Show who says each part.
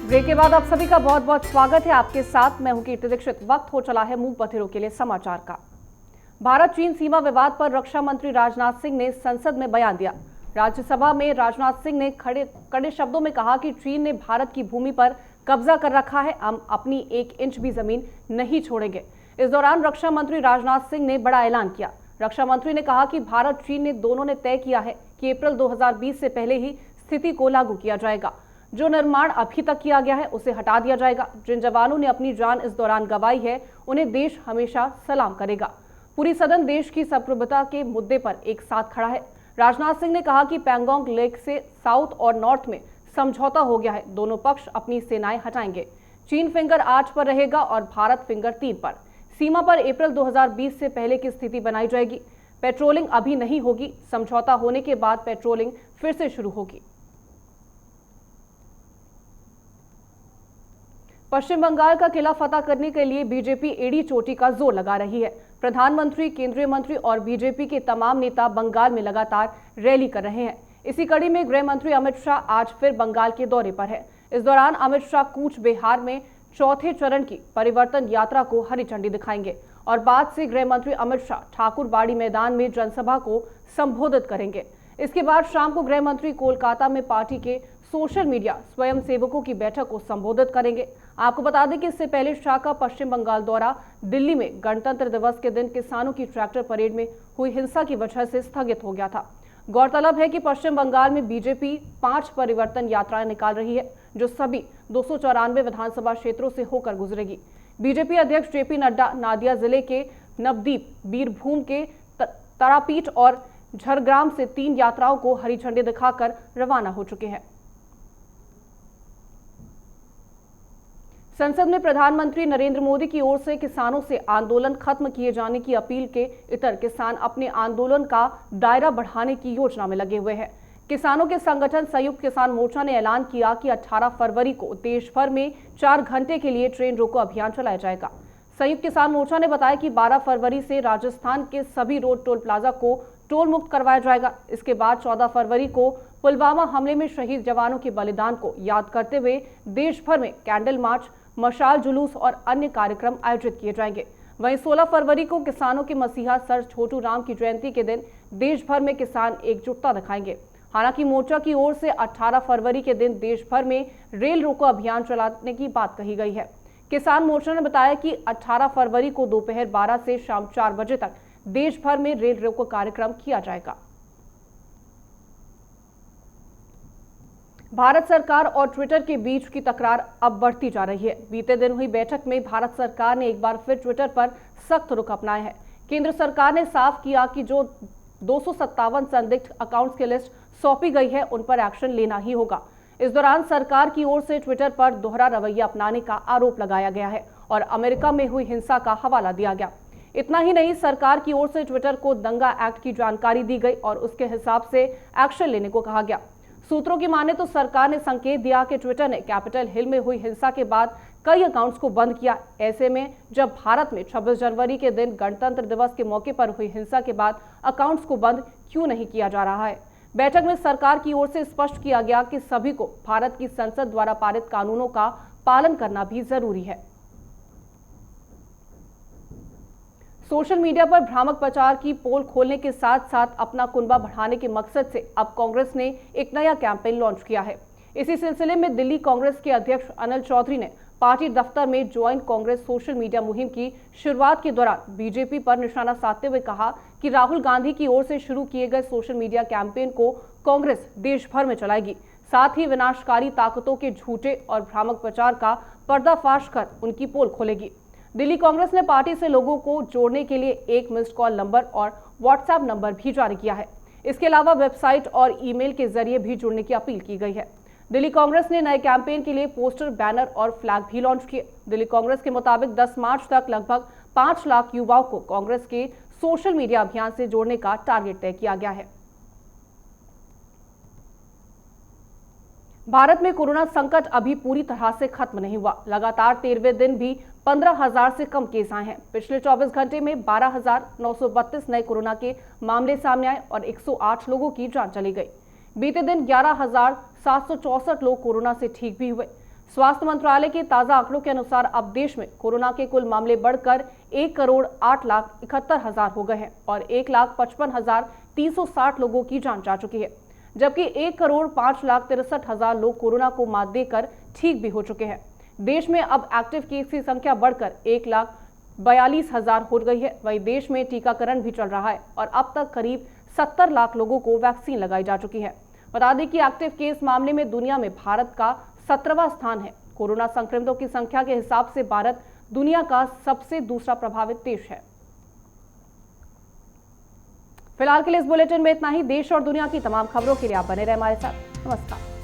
Speaker 1: Break के बाद आप सभी का बहुत बहुत स्वागत है। आपके साथ मैं हूं कीर्ति दीक्षित। वक्त हो चला है मूक बधिरों के लिए समाचार का। भारत चीन सीमा विवाद पर रक्षा मंत्री राजनाथ सिंह ने संसद में बयान दिया। राज्यसभा में राजनाथ सिंह ने कड़े शब्दों में कहा कि चीन ने भारत की भूमि पर कब्जा कर रखा है, हम अपनी 1 इंच भी जमीन नहीं छोड़ेंगे। इस दौरान रक्षा मंत्री राजनाथ सिंह ने बड़ा ऐलान किया। रक्षा मंत्री ने कहा कि भारत चीन ने दोनों ने तय किया है कि अप्रैल 2020 से पहले ही स्थिति को लागू किया जाएगा। जो निर्माण अभी तक किया गया है उसे हटा दिया जाएगा। जिन जवानों ने अपनी जान इस दौरान गंवाई है उन्हें देश हमेशा सलाम करेगा। पूरी सदन देश की संप्रभुता के मुद्दे पर एक साथ खड़ा है। राजनाथ सिंह ने कहा कि पैंगोंग लेक से साउथ और नॉर्थ में समझौता हो गया है, दोनों पक्ष अपनी सेनाएं हटाएंगे। चीन फिंगर 8 पर रहेगा और भारत फिंगर 3 पर। सीमा पर अप्रैल 2020 से पहले की स्थिति बनाई जाएगी। पेट्रोलिंग अभी नहीं होगी, समझौता होने के बाद पेट्रोलिंग फिर से शुरू होगी। पश्चिम बंगाल का किला फतह करने के लिए बीजेपी एड़ी चोटी का जोर लगा रही है। प्रधानमंत्री, केंद्रीय मंत्री और बीजेपी के तमाम नेता बंगाल में लगातार रैली कर रहे हैं। इसी कड़ी में गृह मंत्री अमित शाह आज फिर बंगाल के दौरे पर है। इस दौरान अमित शाह कूच बिहार में चौथे चरण की परिवर्तन यात्रा को हरी झंडी दिखाएंगे और बाद से गृह मंत्री अमित शाह ठाकुरबाड़ी मैदान में जनसभा को संबोधित करेंगे। इसके बाद शाम को गृह मंत्री कोलकाता में पार्टी के सोशल मीडिया स्वयंसेवकों की बैठक को संबोधित करेंगे। आपको बता दें कि इससे पहले शाह का पश्चिम बंगाल दौरा दिल्ली में गणतंत्र दिवस के दिन किसानों की ट्रैक्टर परेड में हुई हिंसा की वजह से स्थगित हो गया था। गौरतलब है कि पश्चिम बंगाल में बीजेपी 5 परिवर्तन यात्राएं निकाल रही है, जो सभी 294 विधानसभा क्षेत्रों से होकर गुजरेगी। बीजेपी अध्यक्ष जेपी नड्डा नादिया जिले के नवदीप, बीरभूम के तारापीठ और झरग्राम से 3 यात्राओं को हरी झंडी दिखाकर रवाना हो चुके हैं। संसद में प्रधानमंत्री नरेंद्र मोदी की ओर से किसानों से आंदोलन खत्म किए जाने की अपील के इतर किसान अपने आंदोलन का दायरा बढ़ाने की योजना में लगे हुए हैं। किसानों के संगठन संयुक्त किसान मोर्चा ने ऐलान किया कि 18 फरवरी को देश भर में 4 घंटे के लिए ट्रेन रोको अभियान चलाया जाएगा। संयुक्त किसान मोर्चा ने बताया कि 12 फरवरी से राजस्थान के सभी रोड टोल प्लाजा को टोल मुक्त करवाया जाएगा। इसके बाद 14 फरवरी को पुलवामा हमले में शहीद जवानों के बलिदान को याद करते हुए देश भर में कैंडल मार्च, मशाल जुलूस और अन्य कार्यक्रम आयोजित किए जाएंगे। वहीं 16 फरवरी को किसानों के मसीहा सर छोटू राम की जयंती के दिन देश भर में किसान एकजुटता दिखाएंगे। हालांकि मोर्चा की ओर से 18 फरवरी के दिन देश भर में रेल रोको अभियान चलाने की बात कही गई है। किसान मोर्चा ने बताया कि 18 फरवरी को दोपहर 12 से शाम 4 बजे तक देश भर में रेल रोको कार्यक्रम किया जाएगा। भारत सरकार और ट्विटर के बीच की तकरार अब बढ़ती जा रही है। बीते दिन हुई बैठक में भारत सरकार ने एक बार फिर ट्विटर पर सख्त रुख अपनाया है। केंद्र सरकार ने साफ किया कि जो 257 संदिग्ध अकाउंट्स की लिस्ट सौंपी गई है उन पर एक्शन लेना ही होगा। इस दौरान सरकार की ओर से ट्विटर पर दोहरा रवैया अपनाने का आरोप लगाया गया है और अमेरिका में हुई हिंसा का हवाला दिया गया। इतना ही नहीं, सरकार की ओर से ट्विटर को दंगा एक्ट की जानकारी दी गई और उसके हिसाब से एक्शन लेने को कहा गया। सूत्रों की माने तो सरकार ने संकेत दिया कि ट्विटर ने कैपिटल हिल में हुई हिंसा के बाद कई अकाउंट्स को बंद किया। ऐसे में जब भारत में 26 जनवरी के दिन गणतंत्र दिवस के मौके पर हुई हिंसा के बाद अकाउंट्स को बंद क्यों नहीं किया जा रहा है? बैठक में सरकार की ओर से स्पष्ट किया गया कि सभी को भारत की संसद द्वारा पारित कानूनों का पालन करना भी जरूरी है। सोशल मीडिया पर भ्रामक प्रचार की पोल खोलने के साथ साथ अपना कुनबा बढ़ाने के मकसद से अब कांग्रेस ने एक नया कैंपेन लॉन्च किया है। इसी सिलसिले में दिल्ली कांग्रेस के अध्यक्ष अनिल चौधरी ने पार्टी दफ्तर में ज्वाइन कांग्रेस सोशल मीडिया मुहिम की शुरुआत के दौरान बीजेपी पर निशाना साधते हुए कहा कि राहुल गांधी की ओर से शुरू किए गए सोशल मीडिया कैंपेन को कांग्रेस देश भर में चलाएगी। साथ ही विनाशकारी ताकतों के झूठे और भ्रामक प्रचार का पर्दाफाश कर उनकी पोल खोलेगी। दिल्ली कांग्रेस ने पार्टी से लोगों को जोड़ने के लिए एक मिस्ड कॉल नंबर और व्हाट्सएप नंबर भी जारी किया है। इसके अलावा वेबसाइट और ईमेल के जरिए भी जुड़ने की अपील की गई है। दिल्ली कांग्रेस ने नए कैंपेन के लिए पोस्टर, बैनर और फ्लैग भी लॉन्च किए। दिल्ली कांग्रेस के मुताबिक 10 मार्च तक लगभग 5 लाख युवाओं को कांग्रेस के सोशल मीडिया अभियान से जोड़ने का टारगेट तय किया गया है। भारत में कोरोना संकट अभी पूरी तरह से खत्म नहीं हुआ। लगातार 13वें दिन भी 15,000 से कम केस आए हैं। पिछले 24 घंटे में 12,932 नए कोरोना के मामले सामने आए और 108 लोगों की जान चली गई। बीते दिन 11,764 लोग कोरोना से ठीक भी हुए। स्वास्थ्य मंत्रालय के ताजा आंकड़ों के अनुसार अब देश में कोरोना के कुल मामले बढ़कर 1,08,71,000 हो गए हैं और 1,55,360 लोगों की जान जा चुकी है, जबकि 1,05,63,000 लोग कोरोना को मात देकर ठीक भी हो चुके हैं। देश में अब एक्टिव केस की संख्या बढ़कर 1,42,000 हो गई है। वहीं देश में टीकाकरण भी चल रहा है और अब तक करीब 70 लाख लोगों को वैक्सीन लगाई जा चुकी है। बता दें कि एक्टिव केस मामले में दुनिया में भारत का 17वां स्थान है। कोरोना संक्रमितों की संख्या के हिसाब से भारत दुनिया का सबसे दूसरा प्रभावित देश है। फिलहाल के लिए इस बुलेटिन में इतना ही। देश और दुनिया की तमाम खबरों के लिए आप बने रहे हमारे साथ। नमस्कार।